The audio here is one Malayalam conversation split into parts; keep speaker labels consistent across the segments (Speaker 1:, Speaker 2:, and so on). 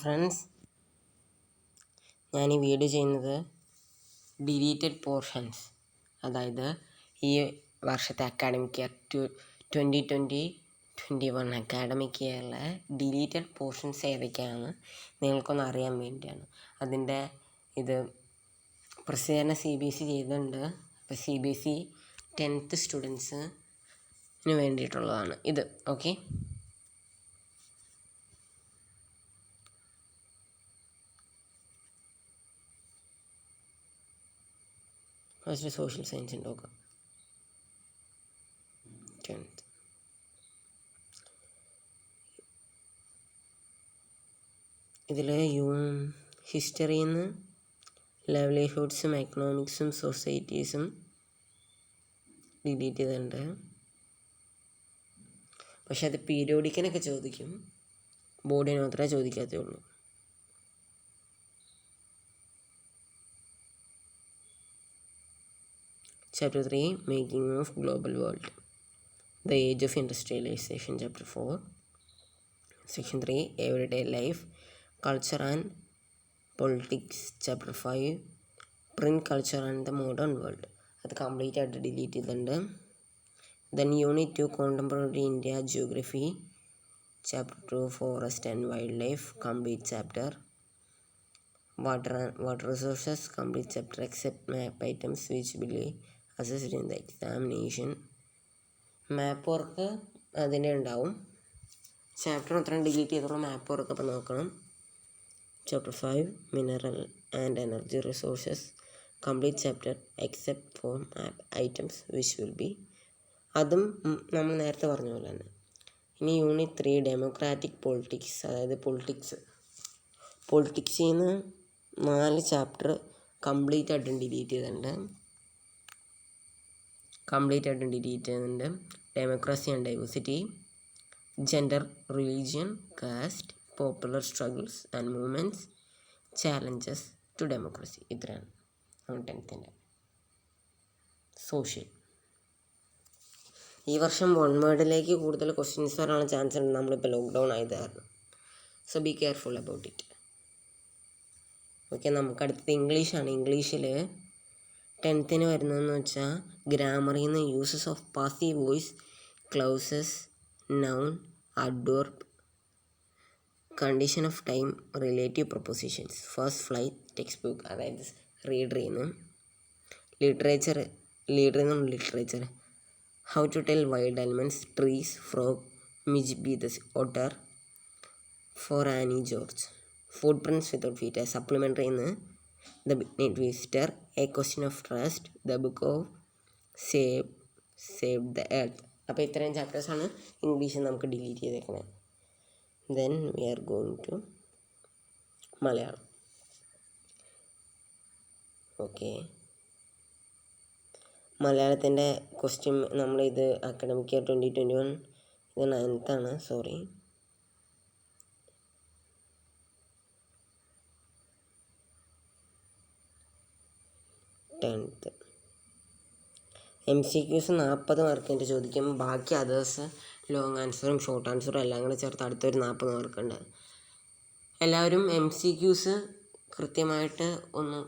Speaker 1: ഫ്രണ്ട്സ്, ഞാൻ ഈ വീഡിയോ ചെയ്യുന്നത് ഡിലീറ്റഡ് പോർഷൻസ്, അതായത് ഈ വർഷത്തെ അക്കാഡമിക് ഇയർ 2020-21 അക്കാഡമിക് ഇയറിലെ ഡിലീറ്റഡ് പോർഷൻസ് ഏതൊക്കെയാണെന്ന് നിങ്ങൾക്കൊന്ന് അറിയാൻ വേണ്ടിയാണ്. അതിൻ്റെ ഇത് പ്രസിദ്ധീകരണം CBSE ചെയ്തിട്ടുണ്ട്. അപ്പോൾ CBSE 10th സ്റ്റുഡൻസിന് വേണ്ടിയിട്ടുള്ളതാണ് ഇത്. ഓക്കെ, ഫസ്റ്റ് സോഷ്യൽ സയൻസ് നോക്കാം. 10th ഇതിൽ ഹിസ്റ്ററിയിൽ നിന്ന് ലൈവ്ലിഹുഡ്സും എക്കണോമിക്സും സൊസൈറ്റീസും ഡിലീറ്റ് ചെയ്തിട്ടുണ്ട്. പക്ഷെ അത് പീരിയോഡിക്കിനൊക്കെ ചോദിക്കും, ബോർഡിന് മാത്രമേ ചോദിക്കാത്തേ ഉള്ളൂ. Chapter 3, Making of Global World, The Age of Industrialization. Chapter 4, Section 3, Everyday Life, Culture and Politics. Chapter 5, Print Culture and the Modern World. അത് കംപ്ലീറ്റ് ആയിട്ട് ഡിലീറ്റ് ചെയ്തിട്ടുണ്ട്. Then Unit 2, Contemporary India Geography. Chapter 2, Forest and Wildlife, complete chapter. Water resources, complete chapter except map items which will be assessed in the examination. Map work അതിൻ്റെ ഉണ്ടാവും. ചാപ്റ്റർ അത്രയും ഡിലീറ്റ് ചെയ്തുള്ള മാപ്പ് വർക്ക് അപ്പോൾ നോക്കണം. Chapter 5, Mineral and Energy Resources, complete chapter except for map items which will be, അതും നമ്മൾ നേരത്തെ പറഞ്ഞ പോലെ തന്നെ. ഇനി Unit 3, ഡെമോക്രാറ്റിക് പൊളിറ്റിക്സ്, അതായത് പൊളിറ്റിക്സിൽ നിന്ന് 4 ചാപ്റ്റർ കംപ്ലീറ്റ് ആയിട്ടും ഡിലീറ്റ് ചെയ്തിട്ടുണ്ട്. Democracy and diversity, gender, religion, caste, popular struggles and movements, challenges to democracy. ഇത്രയാണ് നമ്മൾ 10th സോഷ്യൽ. ഈ വർഷം 1 വേർഡിലേക്ക് കൂടുതൽ ക്വസ്റ്റ്യൻസ് വരാനുള്ള ചാൻസ് ഉണ്ട്, നമ്മളിപ്പോൾ ലോക്ക്ഡൗൺ ആയത് കാരണം. So be careful about it. Okay, നമുക്ക് അടുത്തത് ഇംഗ്ലീഷാണ്. ഇംഗ്ലീഷിൽ 10th വരുന്നതെന്ന് വെച്ചാൽ ഗ്രാമറിൽ നിന്ന് uses of passive voice, clauses, noun, adverb, condition of time, relative propositions, first flight, text book, അതായത് റീഡറിൽ നിന്ന്. Literature, how to tell wild elements, trees, frog, Mijbil the otter, for Annie George. Footprints without feet, സപ്ലിമെൻ്ററിയിൽ നിന്ന് the midnight visitor, a question of trust, the book of save the earth. അപ്പോൾ ഇത്രയും ചാപ്റ്റേഴ്സാണ് ഇംഗ്ലീഷിൽ നമുക്ക് ഡിലീറ്റ് ചെയ്തേക്കുന്നത്. Then we are going to Malayalam. Okay, മലയാളത്തിൻ്റെ ക്വസ്റ്റ്യൻ നമ്മളിത് അക്കാഡമിക് ഇയർ 2021, ഇത് 9th ആണ്, സോറി. MCQs 40 മാർക്കിൻ്റെ ചോദിക്കും. ബാക്കി അതേഴ്സ് ലോങ് ആൻസറും ഷോർട്ട് ആൻസറും എല്ലാം കൂടെ ചേർത്ത് അടുത്തൊരു 40 മാർക്കുണ്ട്. എല്ലാവരും MCQs കൃത്യമായിട്ട് ഒന്ന്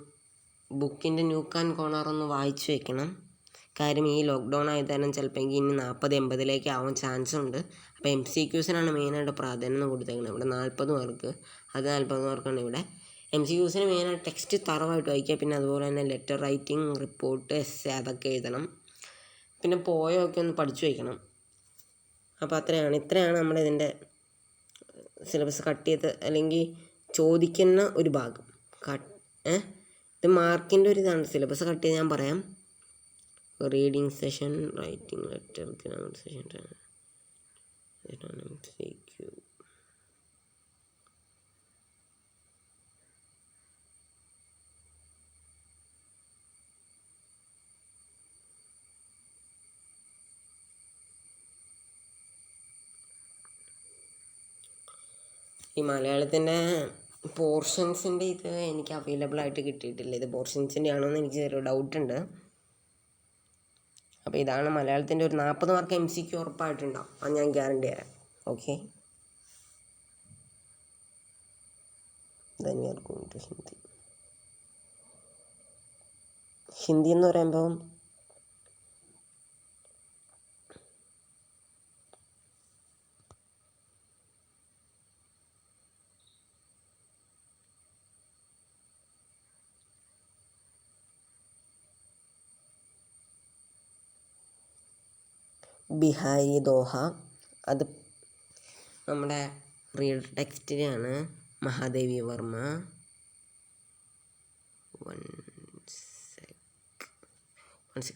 Speaker 1: ബുക്കിൻ്റെ ന്യൂക്ക് ആൻഡ് കോർണർ ഒന്ന് വായിച്ചു വെക്കണം. കാര്യം ഈ ലോക്ക്ഡൗൺ ആയത് കാരണം ചിലപ്പോൾ ഇനി 40-80 ആവാൻ ചാൻസ് ഉണ്ട്. അപ്പോൾ MCQസിനാണ് മെയിനായിട്ട് പ്രാധാന്യം കൊടുത്തേക്കുന്നത്. ഇവിടെ 40 മാർക്ക്, അത് 40 മാർക്കാണ് ഇവിടെ. MCQസിന് മെയിനായിട്ട് ടെക്സ്റ്റ് തറവായിട്ട് വായിക്കുക, പിന്നെ അതുപോലെ തന്നെ ലെറ്റർ റൈറ്റിംഗ്, റിപ്പോർട്ട്, എസ്സേ അതൊക്കെ എഴുതണം. പിന്നെ പോയൊക്കെ ഒന്ന് പഠിച്ചു വയ്ക്കണം. അപ്പോൾ ഇത്രയാണ് നമ്മളിതിൻ്റെ സിലബസ് കട്ട് ചെയ്ത് അല്ലെങ്കിൽ ചോദിക്കുന്ന ഒരു ഭാഗം. ഇത് മാർക്കിൻ്റെ ഒരു ഇതാണ്. സിലബസ് കട്ട് ചെയ്ത് ഞാൻ പറയാം. Reading session, writing letter, grammar session, MCQ. ഈ മലയാളത്തിൻ്റെ പോർഷൻസിൻ്റെ ഇത് എനിക്ക് അവൈലബിൾ ആയിട്ട് കിട്ടിയിട്ടില്ല. ഇത് പോർഷൻസിൻ്റെ ആണോ എന്ന് എനിക്ക് ചെറിയ ഡൗട്ടുണ്ട്. അപ്പോൾ ഇതാണ് മലയാളത്തിൻ്റെ ഒരു 40 മാർക്ക് MCQ ഉറപ്പായിട്ടുണ്ടാവും, അത് ഞാൻ ഗ്യാരണ്ടി തരാം. Okay, then we are going to Hindi. Hindi എന്ന് പറയുമ്പോൾ ബിഹാരി ദോഹ, അത് നമ്മുടെ റീഡർ ടെക്സ്റ്റിലാണ്. മഹാദേവി വർമ്മ.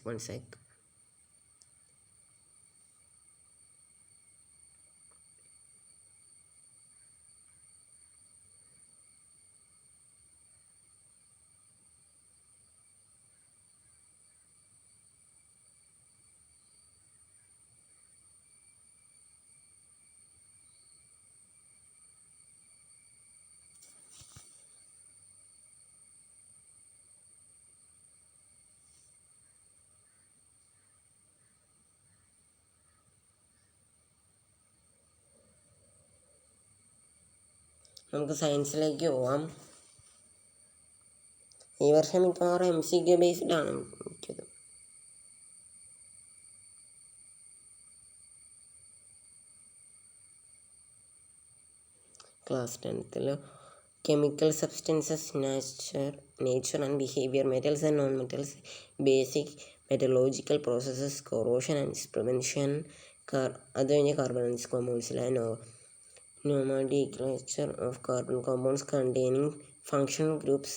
Speaker 1: one sec. നമുക്ക് സയൻസിലേക്ക് പോവാം. ഈ വർഷം മിക്കവാറും MCQ ബേസ്ഡ് ആണ് മിക്കതും. ക്ലാസ് 10ൽ chemical substances, nature and behaviour, metals and non metals, basic metallogical processes, corrosion and prevention, അത് കഴിഞ്ഞ് കാർബൺ കോമ്പൗണ്ട്സിലെ nomenclature of carbon compounds containing functional groups,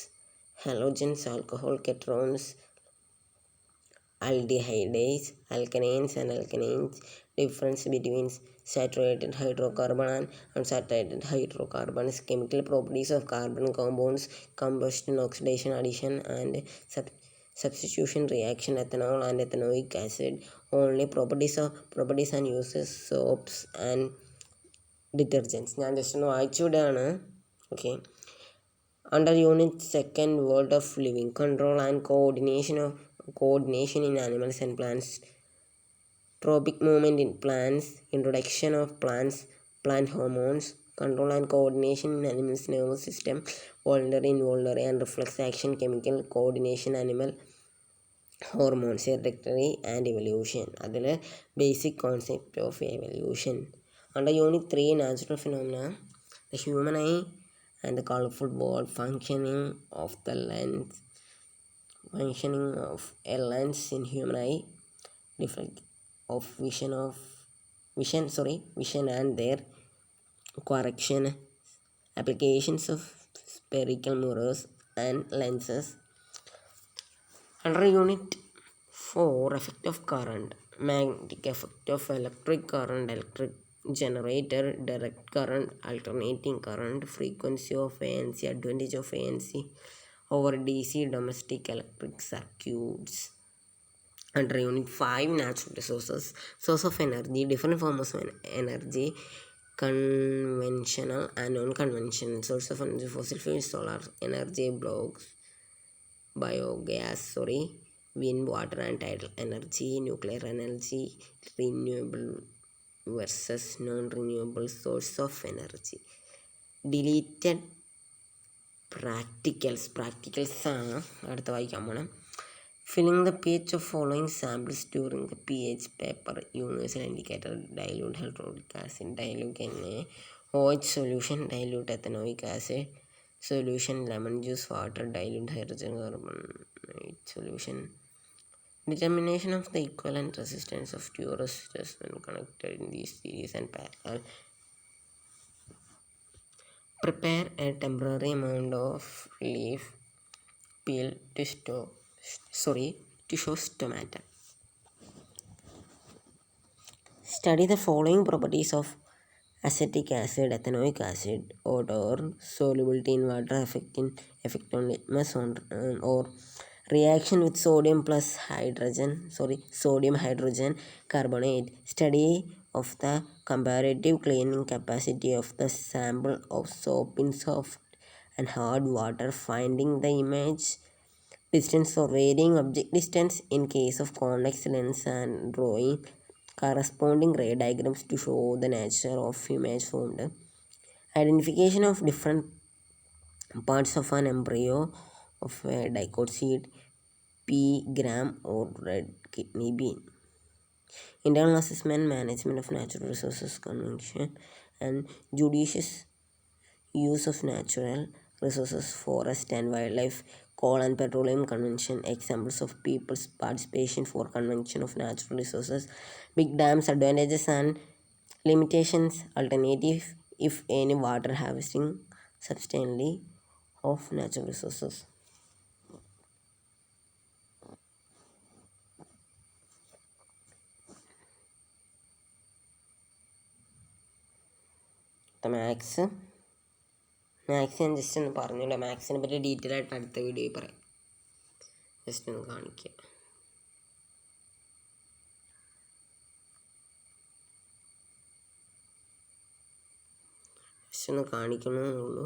Speaker 1: halogens, alcohol, ketones, aldehydes, alkanes and alkanes, difference between saturated hydrocarbon and unsaturated hydrocarbons, chemical properties of carbon compounds, combustion, oxidation, addition and substitution reaction, ethanol and ethanoic acid, only properties and uses, soaps and detergents. ഞാൻ ജസ്റ്റ് ഒന്ന് വായിച്ചുവിടുകയാണ്. Okay. Under unit 2 world of living, control and coordination in animals and plants, tropic movement in plants, introduction of plant hormones, control and coordination in animals' nervous system, voluntary, involuntary and reflex action, chemical coordination, animal hormones, hereditary and evolution. അതിൽ basic concept of evolution. Under Unit 3, Natural Phenomena, the human eye and the colorful ball, functioning of a lens in human eye, defect of vision and their correction, applications of spherical mirrors and lenses. Under Unit 4, effect of current, magnetic effect of electric current, electric generator, direct current, alternating current, frequency of ANC, advantage of ANC over DC domestic electric circuits. Under Unit 5, natural resources, source of energy, different forms of energy, conventional and non-conventional source of energy, fossil fuels, solar energy, blocks, biogas, wind, water and tidal energy, nuclear energy, renewable versus non-renewable source of energy. Deleted practicals ആണ് അടുത്ത വായിക്കാൻ പോണം. Filling the pH of following samples during the pH paper, universal indicator, dilute hydrochloric acid, dilute Na, OH solution, dilute ethanoic acid solution, lemon juice, water, dilute hydrogen carbonate solution. Determination of the equivalent resistance of two resistors when connected in these series and parallel. Prepare a temporary amount of leaf peel to show stomata. Study the following properties of acetic acid, ethanoic acid, odor, solubility in water, effect on litmus or reaction with sodium hydrogen carbonate. Study of the comparative cleaning capacity of the sample of soap in soft and hard water, finding the image distance or varying object distance in case of convex lens, and drawing corresponding ray diagrams to show the nature of image formed. Identification of different parts of an embryo of a dicot seed, pea, gram or red kidney bean. Internal assessment, management of natural resources convention and judicious use of natural resources, forest and wildlife, coal and petroleum convention. Examples of people's participation for convention of natural resources. Big dams, advantages and limitations. Alternative, if any, water harvesting substantially of natural resources. Maths ഞാൻ ജസ്റ്റ് ഒന്ന് പറഞ്ഞില്ല. മാത്സിനെ പറ്റി ഡീറ്റെയിൽ ആയിട്ട് അടുത്ത വീഡിയോയിൽ പറയാം. ജസ്റ്റ് ഒന്ന് കാണിക്കുക. ജസ്റ്റ് ഒന്ന് കാണിക്കണമെന്നുള്ളൂ.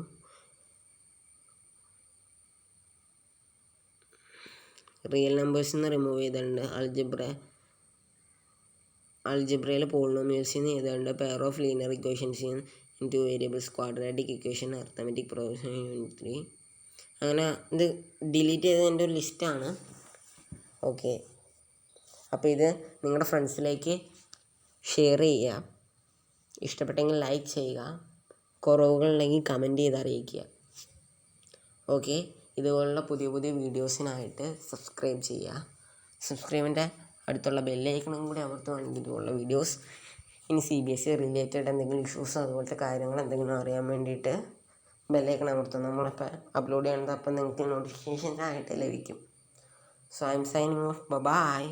Speaker 1: റിയൽ നമ്പേഴ്സിൽ നിന്ന് റിമൂവ് ചെയ്തിട്ടുണ്ട്. അൾജിബ്രയിൽ പോളിനോമിയൽസിൽ നിന്ന് ചെയ്തിട്ടുണ്ട്. പെയർ ഓഫ് ലീനിയർ ഇക്വേഷൻസിൽ നിന്ന് into variables, quadratic equation, arithmetic progression unit 3. അങ്ങനെ ഇത് ഡിലീറ്റ് ചെയ്തതിൻ്റെ ഒരു ലിസ്റ്റാണ്. ഓക്കെ, അപ്പോൾ ഇത് നിങ്ങളുടെ ഫ്രണ്ട്സിലേക്ക് ഷെയർ ചെയ്യുക. ഇഷ്ടപ്പെട്ടെങ്കിൽ ലൈക്ക് ചെയ്യുക. കുറവുകളുണ്ടെങ്കിൽ കമൻറ്റ് ചെയ്ത് അറിയിക്കുക. ഓക്കെ, ഇതുപോലുള്ള പുതിയ പുതിയ വീഡിയോസിനായിട്ട് സബ്സ്ക്രൈബ് ചെയ്യുക. സബ്സ്ക്രൈബിൻ്റെ അടുത്തുള്ള ബെല്ലൈക്കണും കൂടി അമർത്തുവാണെങ്കിൽ ഇതുപോലുള്ള വീഡിയോസ്, ഇനി CBSE റിലേറ്റഡ് എന്തെങ്കിലും ഇഷ്യൂസ് അതുപോലത്തെ കാര്യങ്ങൾ എന്തെങ്കിലും അറിയാൻ വേണ്ടിയിട്ട് ബെല്ലൈക്കൺ അമർത്തും. നമ്മളിപ്പോൾ അപ്ലോഡ് ചെയ്യണത് അപ്പം നിങ്ങൾക്ക് നോട്ടിഫിക്കേഷൻ ആയിട്ട് ലഭിക്കും. So I'm signing off. By.